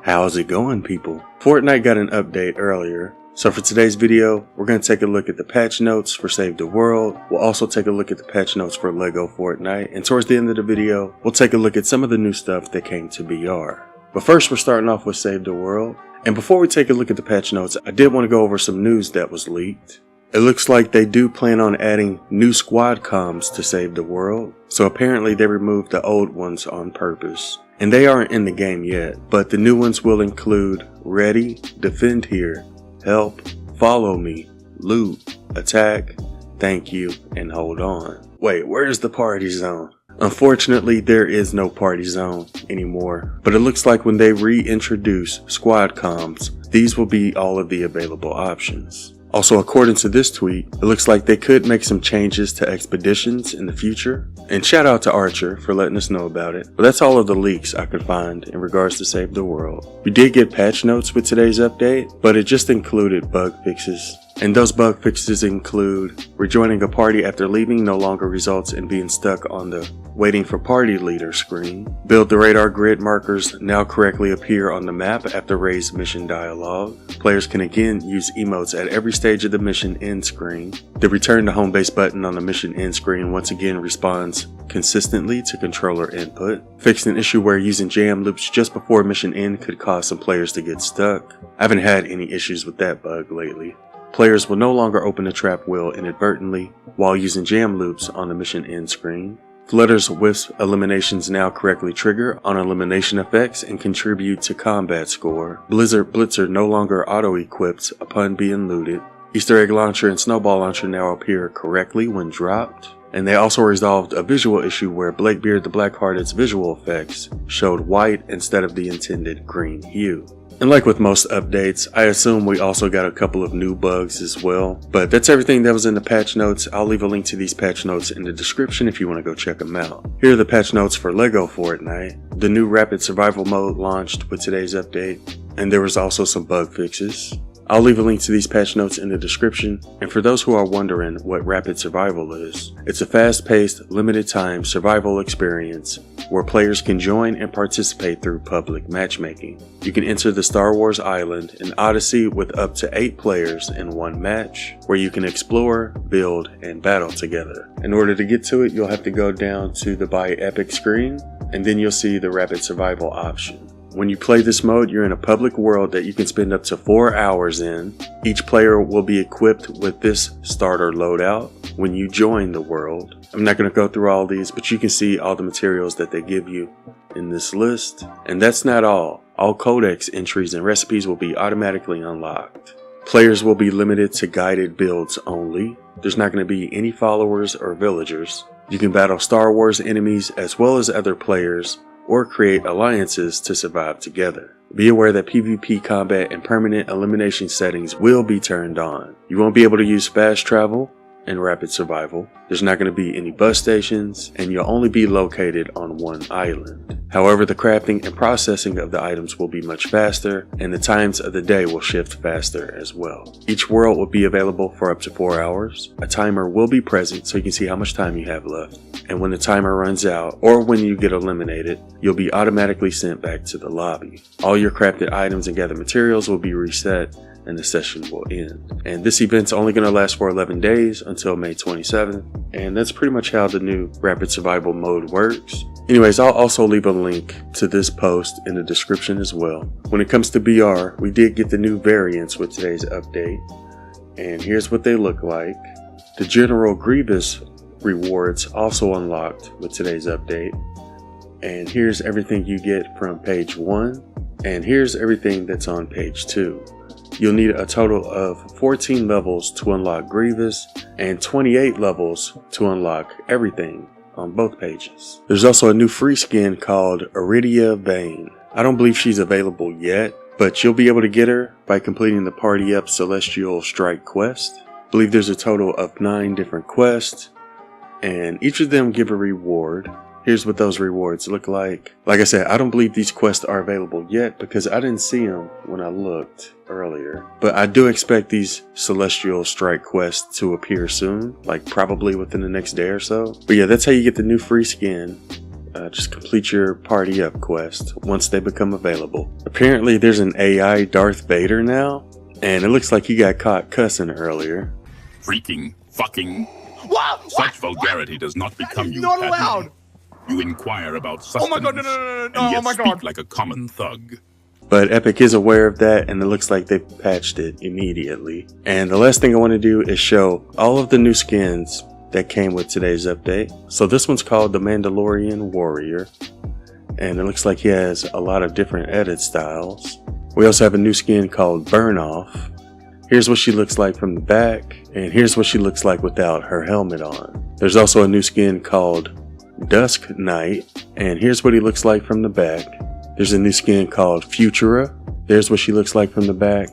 How's it going, people? Fortnite got an update earlier, so for today's video, we're going to take a look at the patch notes for Save the World. We'll also take a look at the patch notes for LEGO Fortnite, and towards the end of the video, we'll take a look at some of the new stuff that came to BR. But first, we're starting off with Save the World. And before we take a look at the patch notes, I did want to go over some news that was leaked. It looks like they do plan on adding new squad comms to Save the World, so apparently they removed the old ones on purpose. And they aren't in the game yet, but the new ones will include Ready, Defend Here, Help, Follow Me, Loot, Attack, Thank You, and Hold On. Wait, where's the party zone? Unfortunately, there is no party zone anymore, but it looks like when they reintroduce squad comms, these will be all of the available options. Also, according to this tweet, it looks like they could make some changes to expeditions in the future. And shout out to Archer for letting us know about it. But that's all of the leaks I could find in regards to Save the World. We did get patch notes with today's update, but it just included bug fixes. And those bug fixes include rejoining a party after leaving no longer results in being stuck on the waiting for party leader screen. Build the radar grid markers now correctly appear on the map after raised mission dialogue. Players can again use emotes at every stage of the mission end screen. The return to home base button on the mission end screen once again responds consistently to controller input. Fixed an issue where using jam loops just before mission end could cause some players to get stuck. I haven't had any issues with that bug lately. Players will no longer open the trap wheel inadvertently while using jam loops on the mission end screen. Flutter's Wisp eliminations now correctly trigger on elimination effects and contribute to combat score. Blizzard Blitzer no longer auto-equips upon being looted. Easter Egg Launcher and Snowball Launcher now appear correctly when dropped. And they also resolved a visual issue where Blakebeard the Blackhearted's visual effects showed white instead of the intended green hue. And like with most updates, I assume we also got a couple of new bugs as well. But that's everything that was in the patch notes. I'll leave a link to these patch notes in the description if you want to go check them out. Here are the patch notes for LEGO Fortnite. The new Rapid Survival mode launched with today's update, and there was also some bug fixes. I'll leave a link to these patch notes in the description, and for those who are wondering what Rapid Survival is, it's a fast-paced, limited-time survival experience where players can join and participate through public matchmaking. You can enter the Star Wars Island in Odyssey with up to 8 players in one match, where you can explore, build, and battle together. In order to get to it, you'll have to go down to the Buy Epic screen, and then you'll see the Rapid Survival option. When you play this mode, you're in a public world that you can spend up to 4 hours in. Each player will be equipped with this starter loadout when you join the world. I'm not going to go through all these, but you can see all the materials that they give you in this list. And that's not all. All codex entries and recipes will be automatically unlocked. Players will be limited to guided builds only. There's not going to be any followers or villagers. You can battle Star Wars enemies as well as other players, or create alliances to survive together. Be aware that PvP combat and permanent elimination settings will be turned on. You won't be able to use fast travel and rapid survival. There's not going to be any bus stations, and you'll only be located on one island. However, the crafting and processing of the items will be much faster, and the times of the day will shift faster as well. Each world will be available for up to 4 hours. A timer will be present so you can see how much time you have left. And when the timer runs out, or when you get eliminated, you'll be automatically sent back to the lobby. All your crafted items and gathered materials will be reset, and the session will end. And this event's only going to last for 11 days until May 27th, and that's pretty much how the new Rapid Survival mode works. Anyways, I'll also leave a link to this post in the description as well. When it comes to BR, we did get the new variants with today's update, and here's what they look like. The General Grievous rewards also unlocked with today's update, and here's everything you get from page 1, and here's everything that's on page 2. You'll need a total of 14 levels to unlock Grievous and 28 levels to unlock everything on both pages. There's also a new free skin called Iridia Vane. I don't believe she's available yet, but you'll be able to get her by completing the Party Up Celestial Strike quest. I believe there's a total of 9 different quests, and each of them give a reward. Here's what those rewards look like. Like I said, I don't believe these quests are available yet because I didn't see them when I looked earlier. But I do expect these Celestial Strike quests to appear soon, like probably within the next day or so. But yeah, that's how you get the new free skin. just complete your party up quest once they become available. Apparently there's an AI Darth Vader now, and it looks like he got caught cussing earlier. Freaking, fucking. What? Such vulgarity does not become you. Not allowed. You inquire about sustenance. Oh my god, no. And yet Oh my speak god. like a common thug. But Epic is aware of that, and it looks like they've patched it immediately. And the last thing I want to do is show all of the new skins that came with today's update. So this one's called the Mandalorian Warrior, and it looks like he has a lot of different edit styles. We also have a new skin called Burn Off. Here's what she looks like from the back, and here's what she looks like without her helmet on. There's also a new skin called Dusk Knight, and here's what he looks like from the back. There's a new skin called Futura. There's what she looks like from the back,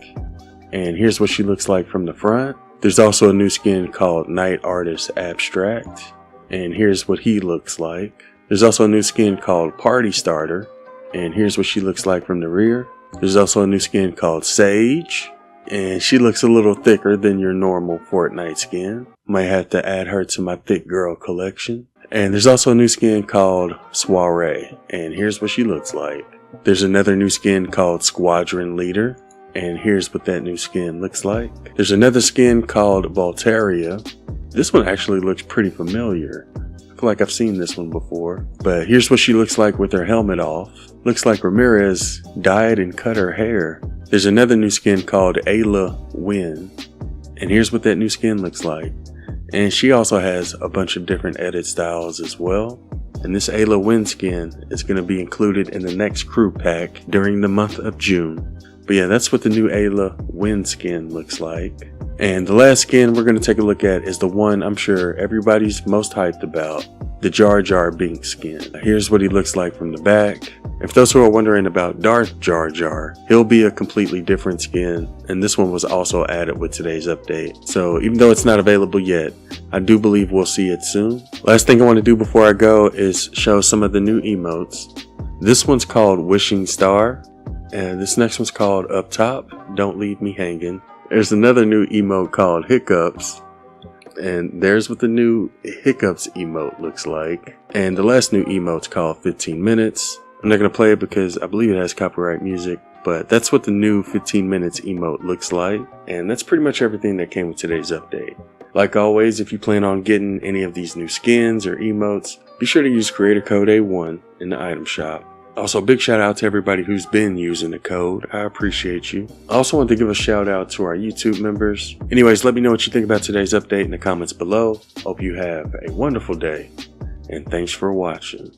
and here's what she looks like from the front. There's also a new skin called Night Artist Abstract, and here's what he looks like. There's also a new skin called Party Starter, and here's what she looks like from the rear. There's also a new skin called Sage, and she looks a little thicker than your normal Fortnite skin. Might have to add her to my thick girl collection. And there's also a new skin called Soiree, and here's what she looks like. There's another new skin called Squadron Leader, and here's what that new skin looks like. There's another skin called Voltaria. This one actually looks pretty familiar. I feel like I've seen this one before. But here's what she looks like with her helmet off. Looks like Ramirez dyed and cut her hair. There's another new skin called Ayla Win, and here's what that new skin looks like. And she also has a bunch of different edit styles as well. And this Ayla Win skin is going to be included in the next crew pack during the month of June. But yeah, that's what the new Ayla Win skin looks like. And the last skin we're going to take a look at is the one I'm sure everybody's most hyped about, the Jar Jar Binks skin. Here's what he looks like from the back. If those who are wondering about Darth Jar Jar, he'll be a completely different skin, and this one was also added with today's update. So even though it's not available yet, I do believe we'll see it soon. Last thing I want to do before I go is show some of the new emotes. This one's called Wishing Star, and this next one's called Up Top, Don't Leave Me Hanging. There's another new emote called Hiccups, and there's what the new Hiccups emote looks like. And the last new emote's called 15 Minutes. I'm not going to play it because I believe it has copyright music, but that's what the new 15 Minutes emote looks like. And that's pretty much everything that came with today's update. Like always, if you plan on getting any of these new skins or emotes, be sure to use creator code A1 in the item shop. Also, big shout out to everybody who's been using the code. I appreciate you. I also want to give a shout out to our YouTube members. Anyways, let me know what you think about today's update in the comments below. Hope you have a wonderful day, and thanks for watching.